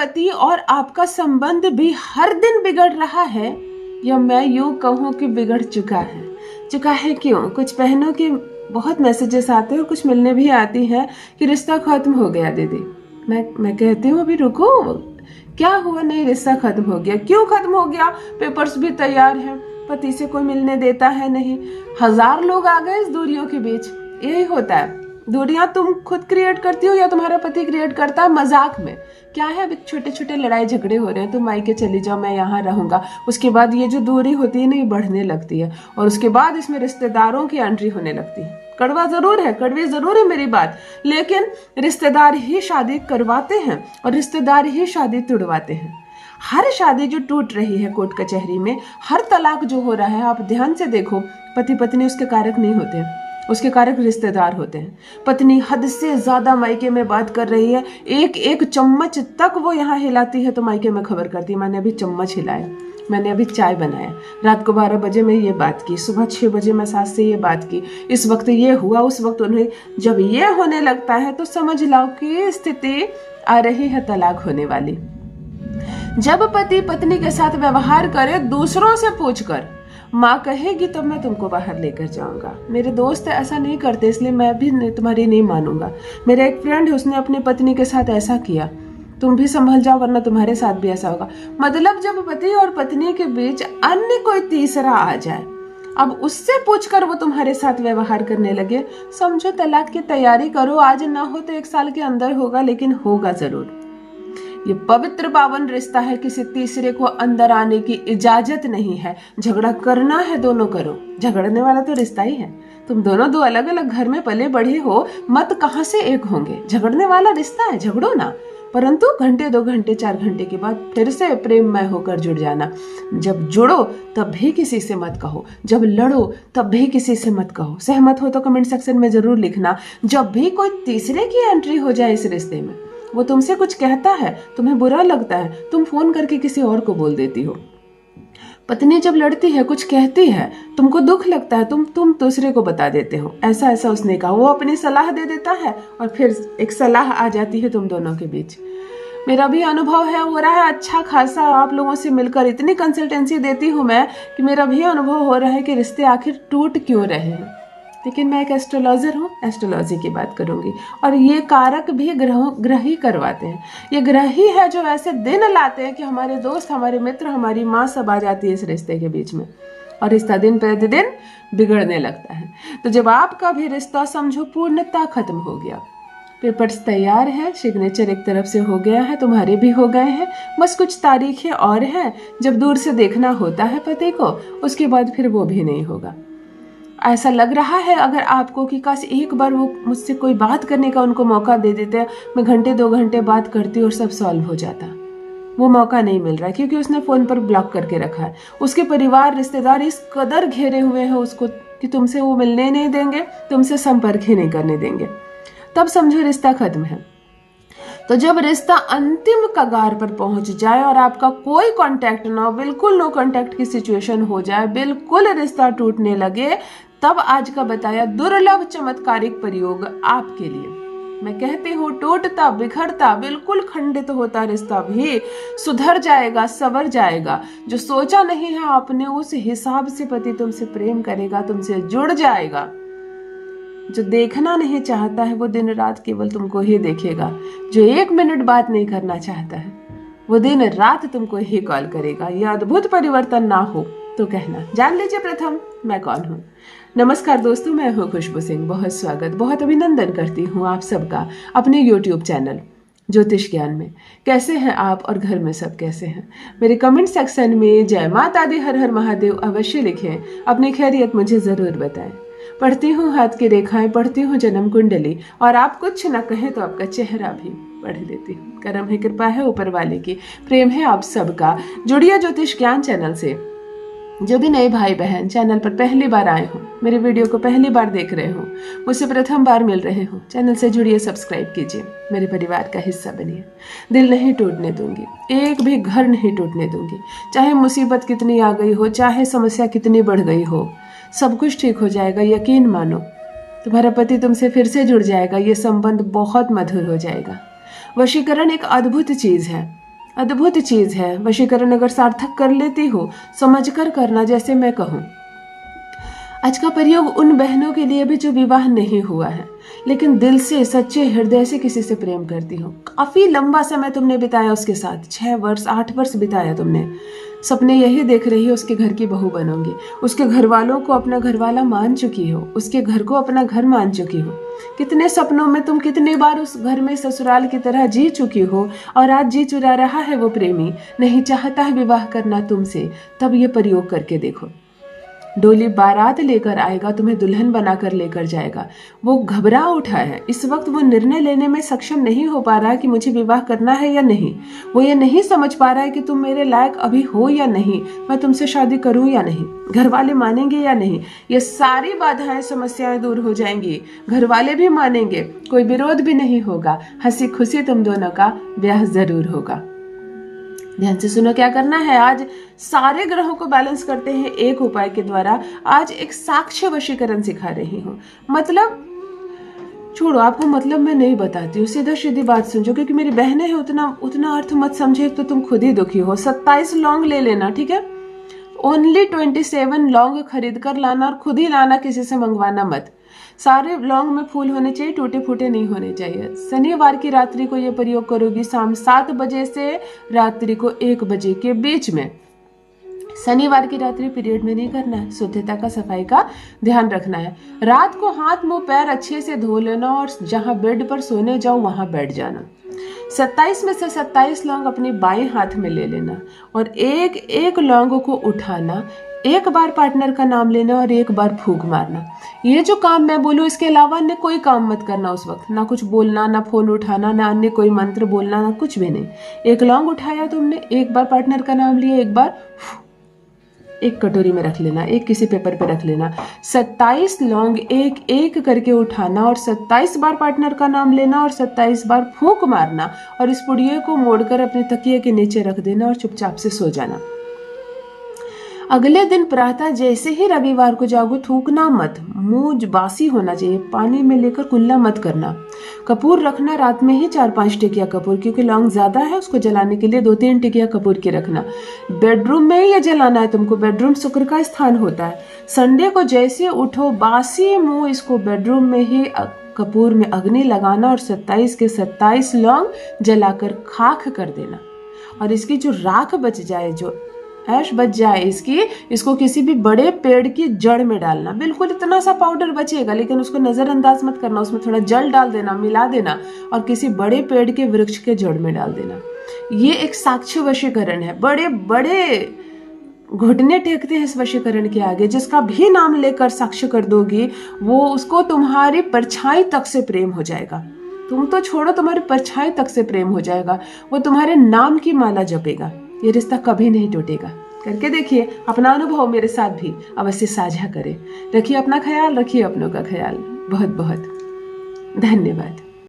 पति और आपका संबंध भी हर दिन बिगड़ रहा है, या मैं यूं कहूं कि बिगड़ चुका है क्यों? कुछ बहनों के बहुत मैसेजेस आते हैं और कुछ मिलने भी आती है कि रिश्ता खत्म हो गया दीदी। मैं कहती हूँ अभी रुको, क्या हुआ? नहीं, रिश्ता खत्म हो गया। क्यों खत्म हो गया? पेपर्स भी तैयार हैं, पति से कोई मिलने देता है नहीं, 1000 लोग आ गए इस दूरियों के बीच। यही होता है, दूरियां तुम खुद क्रिएट करती हो या तुम्हारा पति क्रिएट करता है मजाक में। क्या है, अभी छोटे छोटे लड़ाई झगड़े हो रहे हैं, तुम मायके चली जाओ, मैं यहाँ रहूंगा। उसके बाद ये जो दूरी होती है ना, ये बढ़ने लगती है, और उसके बाद इसमें रिश्तेदारों की एंट्री होने लगती है। कड़वा जरूर है, कड़वी जरूर है मेरी बात, लेकिन रिश्तेदार ही शादी करवाते हैं और रिश्तेदार ही शादी तुड़वाते हैं। हर शादी जो टूट रही है कोर्ट कचहरी में, हर तलाक जो हो रहा है, आप ध्यान से देखो, पति पत्नी उसके कारक नहीं होते हैं, उसके कारक रिश्तेदार होते हैं। पत्नी हद से ज्यादा मायके में बात कर रही है, एक एक चम्मच तक वो यहाँ हिलाती है तो मायके में खबर करती है, मैंने अभी चम्मच हिलाया, मैंने अभी चाय बनाया, रात को 12 बजे मैं ये बात की, सुबह 6 बजे मैं सास से ये बात की, इस वक्त ये हुआ, उस वक्त उन्हें। जब ये होने लगता है तो समझ लो कि स्थिति आ रही है तलाक होने वाली। जब पति पत्नी के साथ व्यवहार करे दूसरों से पूछकर, माँ कहेगी तब मैं तुमको बाहर लेकर जाऊंगा। मेरे दोस्त ऐसा नहीं करते, इसलिए मैं भी तुम्हारी नहीं मानूंगा। मेरा एक फ्रेंड है, उसने अपनी पत्नी के साथ ऐसा किया, तुम भी संभल जाओ वरना तुम्हारे साथ भी ऐसा होगा। मतलब जब पति और पत्नी के बीच अन्य कोई तीसरा आ जाए, अब उससे पूछकर वो तुम्हारे साथ व्यवहार करने लगे, समझो तलाक की तैयारी करो। आज ना हो तो 1 साल के अंदर होगा, लेकिन होगा जरूर। ये पवित्र पावन रिश्ता है, किसी तीसरे को अंदर आने की इजाजत नहीं है। झगड़ा करना है दोनों करो, झगड़ने वाला तो रिश्ता ही है। तुम दोनों दो अलग अलग घर में पले बढ़े हो, मत कहां से एक होंगे। झगड़ने वाला रिश्ता है, झगड़ो ना, परंतु घंटे 2 घंटे 4 घंटे के बाद फिर से प्रेममय होकर जुड़ जाना। जब जुड़ो तब भी किसी से मत कहो, जब लड़ो तब भी किसी से मत कहो। सहमत हो तो कमेंट सेक्शन में जरूर लिखना। जब भी कोई तीसरे की एंट्री हो जाए इस रिश्ते में, वो तुमसे कुछ कहता है, तुम्हें बुरा लगता है, तुम फोन करके किसी और को बोल देती हो। पत्नी जब लड़ती है, कुछ कहती है, तुमको दुख लगता है, तुम दूसरे को बता देते हो, ऐसा ऐसा उसने कहा। वो अपनी सलाह दे देता है और फिर एक सलाह आ जाती है तुम दोनों के बीच। मेरा भी अनुभव है, हो रहा है अच्छा खासा। आप लोगों से मिलकर इतनी कंसल्टेंसी देती हूँ मैं कि मेरा भी अनुभव हो रहा है कि रिश्ते आखिर टूट क्यों रहे हैं। लेकिन मैं एक एस्ट्रोलॉजर हूँ, एस्ट्रोलॉजी की बात करूंगी, और ये कारक भी ग्रह ही करवाते हैं। ये ग्रह ही है जो ऐसे दिन लाते हैं कि हमारे दोस्त, हमारे मित्र, हमारी माँ सब आ जाती है इस रिश्ते के बीच में, और रिश्ता दिन प्रतिदिन बिगड़ने लगता है। तो जब आपका भी रिश्ता समझो पूर्णतः खत्म हो गया, पेपर्स तैयार है, सिग्नेचर एक तरफ से हो गया है, तुम्हारे भी हो गए हैं, बस कुछ तारीखें और हैं जब दूर से देखना होता है पति को, उसके बाद फिर वो भी नहीं होगा। ऐसा लग रहा है अगर आपको कि काश एक बार वो मुझसे कोई बात करने का उनको मौका दे देते, मैं घंटे 2 घंटे बात करती और सब सॉल्व हो जाता। वो मौका नहीं मिल रहा है क्योंकि उसने फोन पर ब्लॉक करके रखा है। उसके परिवार रिश्तेदार इस कदर घेरे हुए हैं उसको कि तुमसे वो मिलने नहीं देंगे, तुमसे संपर्क ही नहीं करने देंगे। तब समझो रिश्ता खत्म है। तो जब रिश्ता अंतिम कगार पर पहुंच जाए और आपका कोई कांटेक्ट ना हो, बिल्कुल नो कांटेक्ट की सिचुएशन हो जाए, बिल्कुल रिश्ता टूटने लगे, तब आज का बताया दुर्लभ चमत्कारिक प्रयोग आपके लिए। मैं कहती हूँ टूटता बिखरता बिल्कुल खंडित होता रिश्ता भी सुधर जाएगा, संवर जाएगा। जो सोचा नहीं है आपने उस हिसाब से पति तुमसे प्रेम करेगा, तुमसे जुड़ जाएगा। जो देखना नहीं चाहता है वो दिन रात केवल तुमको ही देखेगा। जो 1 मिनट बात नहीं करना चाहता है वो दिन रात तुमको ही कॉल करेगा। यह अद्भुत परिवर्तन ना हो तो कहना। जान लीजिए प्रथम मैं कौन हूँ। नमस्कार दोस्तों, मैं हूँ खुशबू सिंह। बहुत स्वागत, बहुत अभिनंदन करती हूँ आप सबका अपने YouTube चैनल ज्योतिष ज्ञान में। कैसे हैं आप और घर में सब कैसे हैं? मेरे कमेंट सेक्शन में जय माता दी, हर हर महादेव अवश्य लिखें। अपनी खैरियत मुझे जरूर बताएं। पढ़ती हूँ हाथ की रेखाएं, पढ़ती हूँ जन्म कुंडली, और आप कुछ न कहें तो आपका चेहरा भी पढ़ लेती हूँ। करम है, कृपा है ऊपर वाले की, प्रेम है आप सबका। जुड़िए ज्योतिष ज्ञान चैनल से। जो भी नए भाई बहन चैनल पर पहली बार आए हो, मेरे वीडियो को पहली बार देख रहे हो, मुझसे प्रथम बार मिल रहे हो, चैनल से जुड़िए, सब्सक्राइब कीजिए, मेरे परिवार का हिस्सा बनिए। दिल नहीं टूटने दूंगी, एक भी घर नहीं टूटने दूंगी। चाहे मुसीबत कितनी आ गई हो, चाहे समस्या कितनी बढ़ गई हो, सब कुछ ठीक हो जाएगा। यकीन मानो, तुम्हारा पति तुमसे फिर से जुड़ जाएगा। ये संबंध बहुत मधुर हो जाएगा। वशीकरण एक अद्भुत चीज है। अद्भुत चीज है। वशीकरण अगर सार्थक कर लेती हो, समझकर करना, जैसे मैं कहूँ। आज का प्रयोग उन बहनों के लिए भी जो विवाह नहीं हुआ है, लेकिन दिल से, सच्चे हृदय से किसी से प्रेम करती हो। काफी लंबा समय तुमने बिताया उसके साथ, 6 वर्ष 8 वर्ष बिताया तुमने। सपने यही देख रही हो, उसके घर की बहू बनोगी, उसके घर वालों को अपना घर वाला मान चुकी हो, उसके घर को अपना घर मान चुकी हो। कितने सपनों में तुम कितनी बार उस घर में ससुराल की तरह जी चुकी हो, और आज जी चुरा रहा है वो प्रेमी, नहीं चाहता है विवाह करना तुमसे। तब ये प्रयोग करके देखो। डोली बारात लेकर आएगा, तुम्हें दुल्हन बनाकर लेकर जाएगा। वो घबरा उठा है, इस वक्त वो निर्णय लेने में सक्षम नहीं हो पा रहा है कि मुझे विवाह करना है या नहीं। वो ये नहीं समझ पा रहा है कि तुम मेरे लायक अभी हो या नहीं, मैं तुमसे शादी करूं या नहीं, घर वाले मानेंगे या नहीं। ये सारी बाधाएं, समस्याएं दूर हो जाएंगी, घर वाले भी मानेंगे, कोई विरोध भी नहीं होगा, हंसी खुशी तुम दोनों का ब्याह जरूर होगा। ध्यान से सुनो क्या करना है। आज सारे ग्रहों को बैलेंस करते हैं एक उपाय के द्वारा। आज एक साक्ष्य वशीकरण सिखा रही हूँ। मतलब छोड़ो, आपको मतलब मैं नहीं बताती हूँ, सीधा सीधी बात समझो, क्योंकि मेरी बहनें हैं, उतना अर्थ मत समझे तो तुम खुद ही दुखी हो। 27 लौंग ले लेना, ठीक है। ओनली 27 लौंग खरीद कर लाना, और खुद ही लाना, किसी से मंगवाना मत। सारे लौंग में फूल होने चाहिए, टूटे फूटे नहीं होने चाहिए। शनिवार की रात्रि को ये प्रयोग करोगी, शाम 7 बजे से रात्रि को 1 बजे के बीच में। शनिवार की रात्रि पीरियड में नहीं करना है, शुद्धता का, सफाई का ध्यान रखना है। रात को हाथ मुंह पैर अच्छे से धो लेना, और जहां बेड पर सोने जाओ वहां बैठ जाना। 27 में से 27 लौंग अपने बाएं हाथ में ले लेना, और एक एक लौंग को उठाना, एक बार पार्टनर का नाम लेना और एक बार फूंक मारना। ये जो काम मैं बोलूँ, इसके अलावा अन्य कोई काम मत करना उस वक्त, ना कुछ बोलना, ना फोन उठाना, ना अन्य कोई मंत्र बोलना, ना कुछ भी नहीं। एक लौंग उठाया तुमने, एक बार पार्टनर का नाम लिया, एक बार एक कटोरी में रख लेना, एक किसी पेपर पे रख लेना। 27 लौंग एक एक करके उठाना, और 27 बार पार्टनर का नाम लेना, और 27 बार फूंक मारना, और इस पुड़िये को मोड़कर अपने तकिए के नीचे रख देना, और चुपचाप से सो जाना। अगले दिन प्रातः जैसे ही रविवार को जागो, थूकना मत, मुंह बासी होना चाहिए, पानी में लेकर कुल्ला मत करना। कपूर रखना रात में ही 4-5 टिकिया कपूर, क्योंकि लौंग ज्यादा है, उसको जलाने के लिए 2-3 टिकिया कपूर के रखना। बेडरूम में ही ये जलाना है तुमको, बेडरूम शुक्र का स्थान होता है। संडे को जैसे उठो, बासी मुंह इसको बेडरूम में ही कपूर में अग्नि लगाना, और 27 के 27 लौंग जलाकर खाक कर देना। और इसकी जो राख बच जाए, जो ऐश बच जाए इसको किसी भी बड़े पेड़ की जड़ में डालना। बिल्कुल इतना सा पाउडर बचेगा, लेकिन उसको नजरअंदाज मत करना, उसमें थोड़ा जल डाल देना, मिला देना, और किसी बड़े पेड़ के वृक्ष के जड़ में डाल देना। ये एक साक्ष्य वशीकरण है। बड़े बड़े घुटने टेकते हैं इस वशीकरण के आगे। जिसका भी नाम लेकर साक्ष्य कर दोगी, वो उसको तुम्हारी परछाई तक से प्रेम हो जाएगा। तुम तो छोड़ो, तुम्हारी परछाई तक से प्रेम हो जाएगा। वो तुम्हारे नाम की माला जपेगा। ये रिश्ता कभी नहीं टूटेगा। करके देखिए, अपना अनुभव मेरे साथ भी अवश्य साझा करें। रखिए अपना ख्याल, रखिए अपनों का ख्याल। बहुत बहुत धन्यवाद।